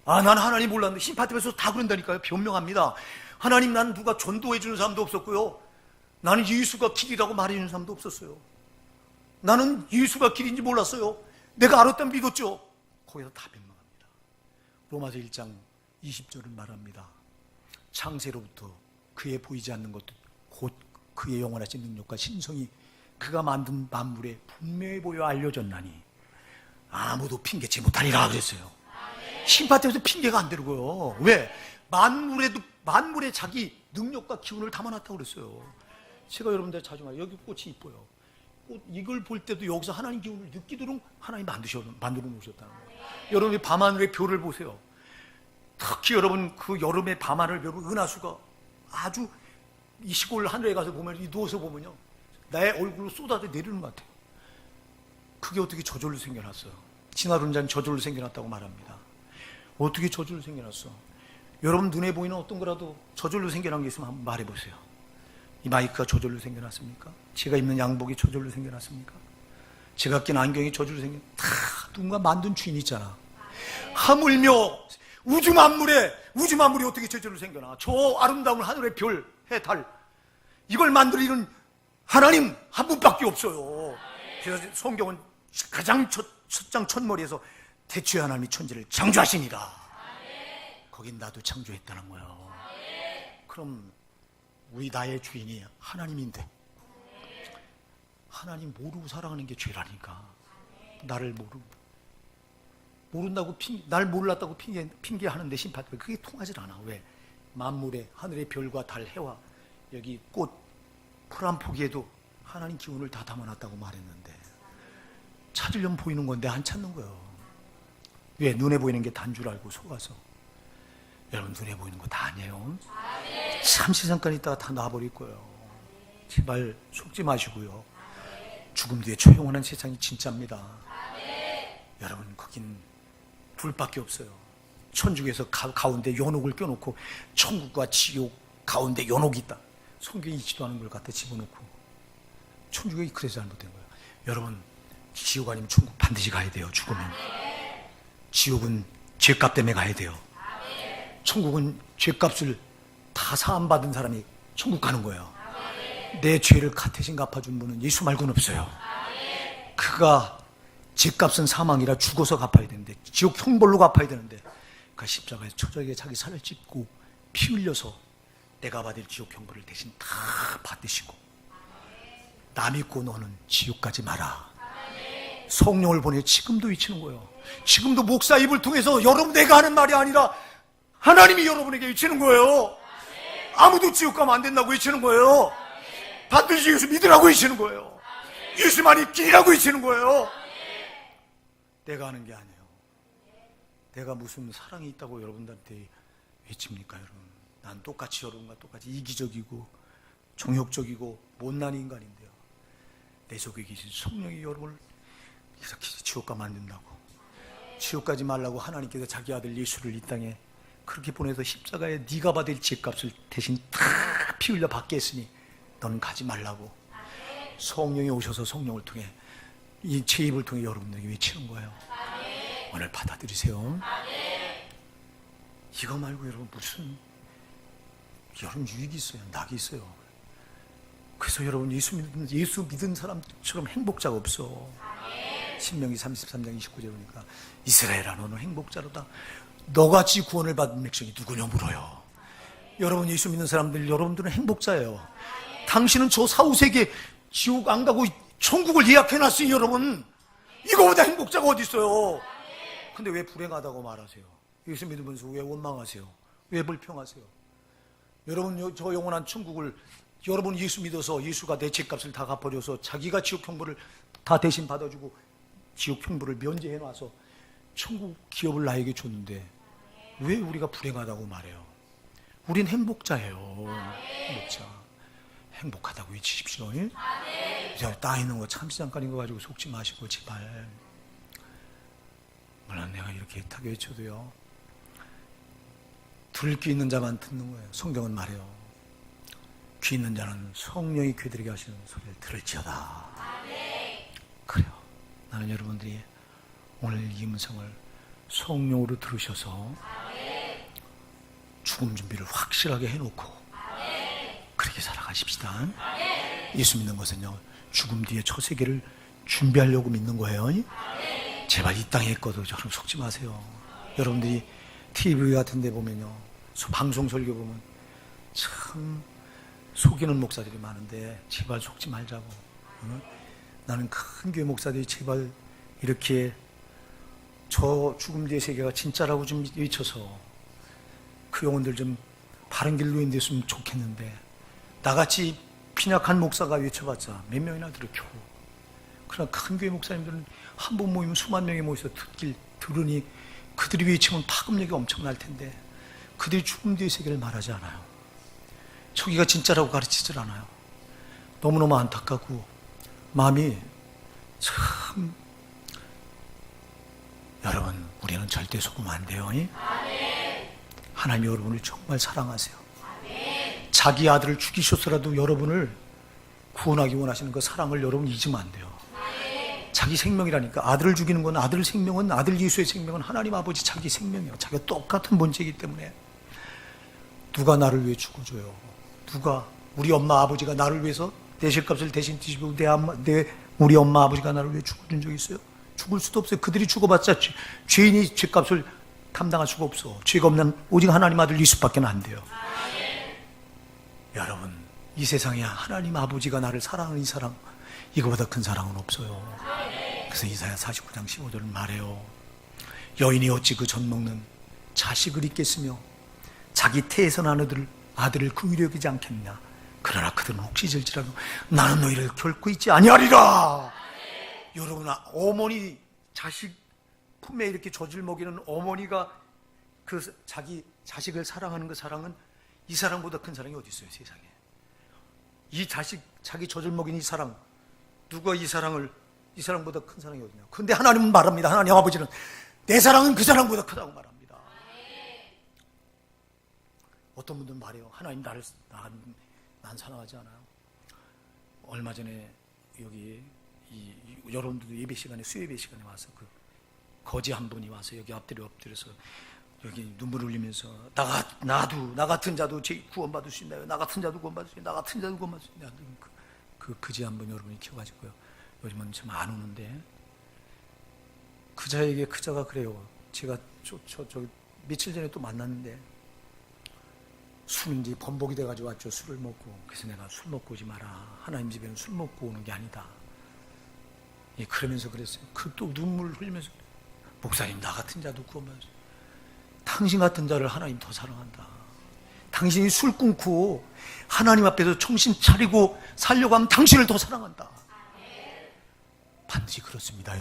난 하나님 몰랐는데, 심파팀에서 다 그런다니까요. 변명합니다. 하나님, 난 누가 전도해 주는 사람도 없었고요, 나는 예수가 길이라고 말해 주는 사람도 없었어요. 나는 예수가 길인지 몰랐어요. 내가 알았다면 믿었죠. 거기서 다 변명합니다. 로마서 1장 20절은 말합니다. 창세로부터 그의 보이지 않는 것도 곧 그의 영원하신 능력과 신성이 그가 만든 만물에 분명히 보여 알려졌나니 아무도 핑계치 못하리라 그랬어요. 심판때에서 핑계가 안 되고요. 왜? 만물에 자기 능력과 기운을 담아놨다고 그랬어요. 제가 여러분들 자주 말해요. 여기 꽃이 이뻐요. 꽃 이걸 볼 때도 여기서 하나님 기운을 느끼도록 하나님 만들어 놓으셨다는 거예요. 여러분이 밤하늘의 별을 보세요. 특히 여러분 그 여름의 밤하늘 별은 은하수가 아주 이 시골 하늘에 가서 보면, 이 누워서 보면요, 나의 얼굴로 쏟아져 내리는 것 같아요. 그게 어떻게 저절로 생겨났어요? 진화론자는 저절로 생겨났다고 말합니다. 어떻게 저절로 생겨났어? 여러분 눈에 보이는 어떤 거라도 저절로 생겨난 게 있으면 한번 말해보세요. 이 마이크가 저절로 생겨났습니까? 제가 입는 양복이 저절로 생겨났습니까? 제가 낀 안경이 저절로 다 누군가 만든 주인이 있잖아. 하물며 우주 만물이 어떻게 저절로 생겨나? 저 아름다운 하늘의 별, 해, 달, 이걸 만들리는 하나님 한 분밖에 없어요. 그래서 성경은 가장 첫장 첫머리에서 대초에 하나님이 천지를 창조하시니라. 거긴 나도 창조했다는 거예요. 그럼 나의 주인이 하나님인데, 하나님 모르고 살아가는 게 죄라니까. 나를 모른다고 날 몰랐다고 핑계하는데 심판, 그게 통하질 않아. 왜? 만물에 하늘의 별과 달, 해와 여기 꽃, 풀 한 포기에도 하나님 기운을 다 담아놨다고 말했는데, 찾으려면 보이는 건데 안 찾는 거예요. 왜? 눈에 보이는 게 단 줄 알고 속아서. 여러분, 눈에 보이는 거 다 아니에요. 잠시 잠깐 있다가 다 놔버릴 거예요. 제발 속지 마시고요. 죽음 뒤에 초영원한 세상이 진짜입니다. 여러분, 거긴 불밖에 없어요. 천국에서 가운데 연옥을 껴놓고 천국과 지옥 가운데 연옥이 있다. 성경이 있지도 않은 걸 갖다 집어넣고, 천국이 그래서 잘못된 거예요. 여러분, 지옥 아니면 천국 반드시 가야 돼요. 죽으면. 지옥은 죄값 때문에 가야 돼요. 천국은 죄값을 다 사함받은 사람이 천국 가는 거예요. 내 죄를 대신 갚아준 분은 예수 말고는 없어요. 그가 죄값은 사망이라 죽어서 갚아야 되는데, 지옥 형벌로 갚아야 되는데, 그 십자가에서 초저에게 자기 살을 찢고 피 흘려서 내가 받을 지옥 형벌을 대신 다 받으시고, 나 믿고 너는 지옥 가지 마라. 성령을 보내 지금도 외치는 거예요. 지금도 목사 입을 통해서 여러분 내가 하는 말이 아니라 하나님이 여러분에게 외치는 거예요. 아무도 지옥 가면 안 된다고 외치는 거예요. 반드시 예수 믿으라고 외치는 거예요. 예수만이 길이라고 외치는 거예요. 내가 하는 게 아니에요. 내가 무슨 사랑이 있다고 여러분들한테 외칩니까? 여러분, 난 똑같이 여러분과 똑같이 이기적이고 정욕적이고 못난 인간인데요, 내 속에 계신 성령이 여러분을 이렇게 지옥 가면 안 된다고, 지옥 가지 말라고 하나님께서 자기 아들 예수를 이 땅에 그렇게 보내서 십자가에 네가 받을 죄값을 대신 다 피 흘려 받게 했으니 너는 가지 말라고 성령이 오셔서 성령을 통해 이 제 입을 통해 여러분들에게 외치는 거예요. 오늘 받아들이세요. 이거 말고 여러분 무슨 여러분 유익이 있어요. 낙이 있어요. 그래서 여러분 예수 믿은 사람처럼 행복자가 없어. 신명기 33장 29절 보니까 이스라엘아 너는 행복자로다. 너같이 구원을 받은 백성이 누구냐 물어요. 여러분 예수 믿는 사람들, 여러분들은 행복자예요. 당신은 저 사후세계 지옥 안 가고 천국을 예약해놨으니 여러분 이거보다 행복자가 어디 있어요. 근데 왜 불행하다고 말하세요? 예수 믿으면서 왜 원망하세요? 왜 불평하세요? 여러분 저 영원한 천국을 여러분 예수 믿어서 예수가 내 죄값을 다 갚아줘서 자기가 지옥 형벌을 다 대신 받아주고 지옥 형벌을 면제해놔서 천국 기업을 나에게 줬는데 왜 우리가 불행하다고 말해요? 우린 행복자예요. 행복자. 행복하다고 외치십시오. 따 있는 거 참치 잠깐인 거 가지고 속지 마시고 제발. 물론 내가 이렇게 애타게 외쳐도요 들을 귀 있는 자만 듣는 거예요. 성경은 말해요. 귀 있는 자는 성령이 귀들에게 하시는 소리를 들을지어다. 그래요. 나는 여러분들이 오늘 이 음성을 성령으로 들으셔서 죽음 준비를 확실하게 해놓고 그렇게 살아가십시다. 예수 믿는 것은요 죽음 뒤에 첫 세계를 준비하려고 믿는 거예요. 제발 이 땅에 있고도 저를 속지 마세요. 여러분들이 TV 같은 데 보면요 방송 설교 보면 참 속이는 목사들이 많은데 제발 속지 말자고. 나는 큰 교회 목사들이 제발 이렇게 저 죽음 뒤의 세계가 진짜라고 좀 외쳐서 그 영혼들 좀 바른 길로 인도했으면 좋겠는데 나같이 빈약한 목사가 외쳐봤자 몇 명이나 들으켜. 그러나 큰 교회 목사님들은 한 번 모이면 수만 명이 모여서 들으니 그들이 외치면 파급력이 엄청날 텐데 그들이 죽음 뒤의 세계를 말하지 않아요. 저기가 진짜라고 가르치질 않아요. 너무너무 안타깝고 마음이 참. 여러분 우리는 절대 속으면 안 돼요. 하나님 여러분을 정말 사랑하세요. 자기 아들을 죽이셨더라도 여러분을 구원하기 원하시는 그 사랑을 여러분 잊으면 안 돼요. 자기 생명이라니까. 아들을 죽이는 건 아들 생명은, 아들 예수의 생명은 하나님 아버지 자기 생명이에요. 자기가 똑같은 본체이기 때문에. 누가 나를 위해 죽어줘요? 누가? 우리 엄마 아버지가 나를 위해서 대실값을 대신 뒤집고 우리 엄마 아버지가 나를 위해 죽어준 적 있어요? 죽을 수도 없어요. 그들이 죽어봤자 죄인이 죄값을 감당할 수가 없어. 죄가 없는 오직 하나님 아들 예수밖에 안 돼요. 여러분 이 세상에 하나님 아버지가 나를 사랑하는 이 사랑, 이거보다 큰 사랑은 없어요. 그래서 이사야 49장 15절은 말해요. 여인이 어찌 그 젖 먹는 자식을 잊겠으며 자기 태에서 난 아들을 긍휼히 여기지 않겠느냐. 그러나 그들은 혹시 질지라도 나는 너희를 결코 잊지 아니하리라. 여러분 어머니 자식 품에 이렇게 젖을 먹이는 어머니가 그 자기 자식을 사랑하는 그 사랑은 이 사랑보다 큰 사랑이 어디 있어요 세상에. 이 자식 자기 젖을 먹이는 이 사랑, 누가 이 사랑보다 큰 사랑이 어디냐. 근데 하나님은 말합니다. 하나님 아버지는 내 사랑은 그 사랑보다 크다고 말합니다. 어떤 분들은 말해요. 하나님 난 사랑하지 않아요. 얼마 전에 여기 여러분들도 예배 시간에 수예배 시간에 와서 그 거지 한 분이 와서 여기 엎드려서 여기 눈물 흘리면서 나 같은 자도 구원받을 수 있나요? 나 같은 자도 구원받을 수 있나요? 나 같은 자도 구원받을 수 있나요? 그 그지 한 분 여러분이 키워가지고요. 요즘은 좀 안 오는데 그자에게 그자가 그래요. 제가 저 며칠 전에 또 만났는데 술인지 번복이 돼가지고 왔죠. 술을 먹고. 그래서 내가 술 먹고 오지 마라. 하나님 집에는 술 먹고 오는 게 아니다. 예, 그러면서 그랬어요. 그 또 눈물 흘리면서 목사님 나 같은 자도 구원받았어요. 당신 같은 자를 하나님 더 사랑한다. 당신이 술 끊고 하나님 앞에서 정신 차리고 살려고 하면 당신을 더 사랑한다. 반드시 그렇습니다.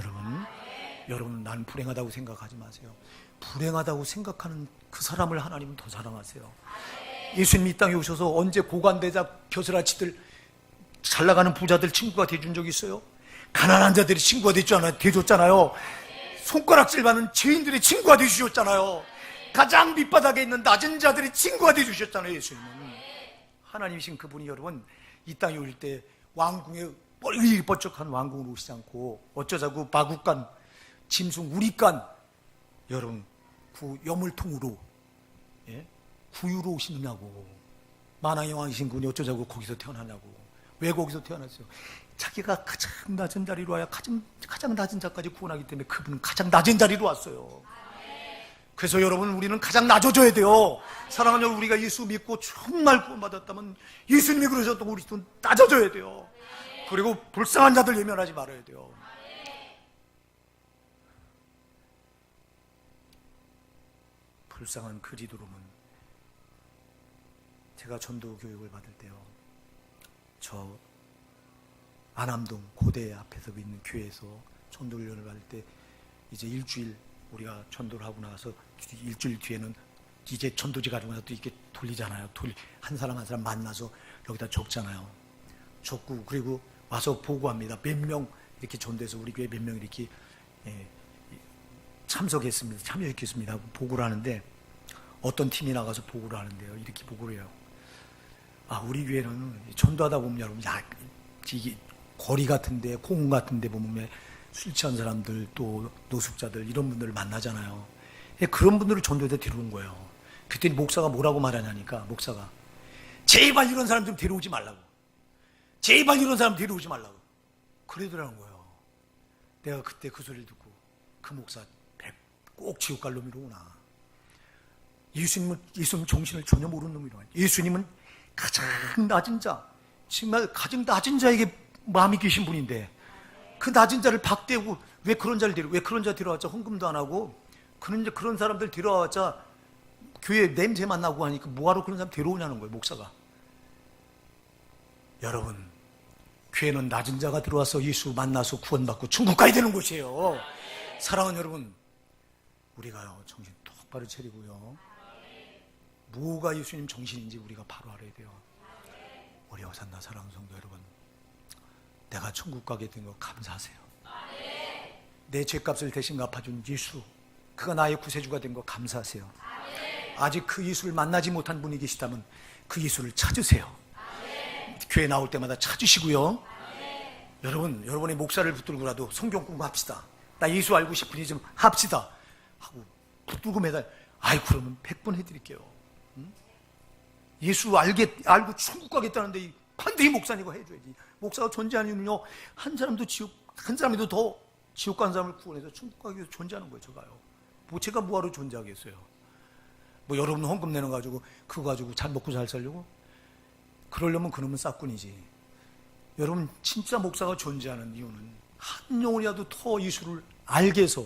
여러분 나는 불행하다고 생각하지 마세요. 불행하다고 생각하는 그 사람을 하나님은 더 사랑하세요. 예수님 이 땅에 오셔서 언제 고관대자 벼슬아치들 잘나가는 부자들 친구가 돼준 적 있어요? 가난한 자들이 친구가 돼줬잖아요. 손가락질 받는 죄인들의 친구가 돼주셨잖아요. 가장 밑바닥에 있는 낮은 자들의 친구가 돼주셨잖아요. 예수님은. 하나님이신 그분이 여러분 이 땅에 올 때 왕궁에 뻘리 뻗쩍한 왕궁으로 오시지 않고 어쩌자고 마국간 짐승 우리간 여러분 그 여물통으로 구유로 오시느냐고. 만왕의 왕이신 분이 어쩌자고 거기서 태어나냐고. 왜 거기서 태어났어요? 자기가 가장 낮은 자리로 와야 가장 낮은 자까지 구원하기 때문에 그분은 가장 낮은 자리로 왔어요. 그래서 여러분, 우리는 가장 낮아져야 돼요. 사랑하는 여러분, 우리가 예수 믿고 정말 구원받았다면 예수님이 그러셨던 우리도 낮아져야 돼요. 그리고 불쌍한 자들 예면하지 말아야 돼요. 불쌍한 그리도로는, 제가 전도 교육을 받을 때요, 저 안암동 고대 앞에서 있는 교회에서 전도 훈련을 받을 때, 이제 일주일 우리가 전도를 하고 나서 일주일 뒤에는 이제 전도지 가지고 나서 또 이렇게 돌리잖아요. 한 사람 한 사람 만나서 여기다 적잖아요. 적고 그리고 와서 보고합니다. 몇 명 이렇게 전도해서 우리 교회 몇 명 이렇게 참석했습니다. 참여했겠습니다. 보고를 하는데, 어떤 팀이 나가서 보고를 하는데요, 이렇게 보고를 해요. 우리 교회는 전도하다 보면 여러분, 이게 거리 같은데, 공원 같은데 보면 술 취한 사람들, 또 노숙자들, 이런 분들을 만나잖아요. 그런 분들을 전도에다 데려온 거예요. 그랬더니 목사가 뭐라고 말하냐니까, 목사가 제발 이런 사람 좀 데려오지 말라고, 제발 이런 사람 데려오지 말라고 그러더라는 거예요. 내가 그때 그 소리를 듣고, 그 목사 꼭 지옥 갈 놈이로구나. 예수님 정신을 전혀 모르는 놈이로구나. 예수님은 가장 낮은 자, 정말 가장 낮은 자에게 마음이 계신 분인데, 그 낮은 자를 박대고, 왜 그런 자 데려왔자 헌금도 안 하고, 그런 사람들 데려왔자 교회 냄새만 나고 하니까 뭐하러 그런 사람 데려오냐는 거예요, 목사가. 여러분, 교회는 낮은 자가 들어와서 예수 만나서 구원받고 천국 가야 되는 곳이에요. 사랑하는 여러분, 우리가요, 정신 똑바로 차리고요, 뭐가 예수님 정신인지 우리가 바로 알아야 돼요. 우리 어산나 사랑하는 성도 여러분, 내가 천국 가게 된 거 감사하세요. 내 죄값을 대신 갚아준 예수, 그가 나의 구세주가 된 거 감사하세요. 아직 그 예수를 만나지 못한 분이 계시다면 그 예수를 찾으세요. 교회 나올 때마다 찾으시고요. 여러분, 여러분의 목사를 붙들고라도 성경 공부합시다. 나 예수 알고 싶으니 좀 합시다 하고 붙들고 매달, 그러면 100번 해드릴게요. 예수 알고 천국 가겠다는데 반드시 목사니까 해줘야지. 목사가 존재하면요, 한 사람이도 더 지옥 가는 사람을 구원해서 천국 가기 위해서 존재하는 거예요. 제가 뭐하러 존재하겠어요? 여러분 헌금 내는 거 가지고 그거 가지고 잘 먹고 잘 살려고? 그러려면 그놈은 싹꾼이지. 여러분, 진짜 목사가 존재하는 이유는 한 영혼이라도 더 예수를 알게 해서,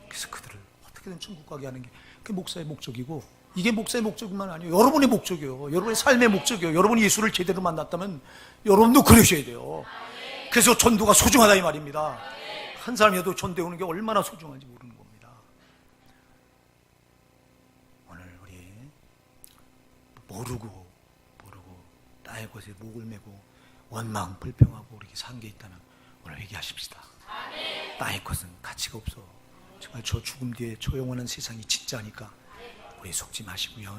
그래서 그들을 어떻게든 천국 가게 하는 게 그게 목사의 목적이고, 이게 목사의 목적만 아니에요. 여러분의 목적이에요. 여러분의 삶의 목적이에요. 여러분이 예수를 제대로 만났다면 여러분도 그러셔야 돼요. 그래서 전도가 소중하다 이 말입니다. 한 사람이라도 전도해 오는 게 얼마나 소중한지 모르는 겁니다. 오늘 우리 모르고 나의 것에 목을 메고 원망 불평하고 이렇게 산 게 있다면 오늘 회개하십시다. 나의 것은 가치가 없어. 정말 저 죽음 뒤에 저 영원한 세상이 진짜니까 우리 속지 마시고요.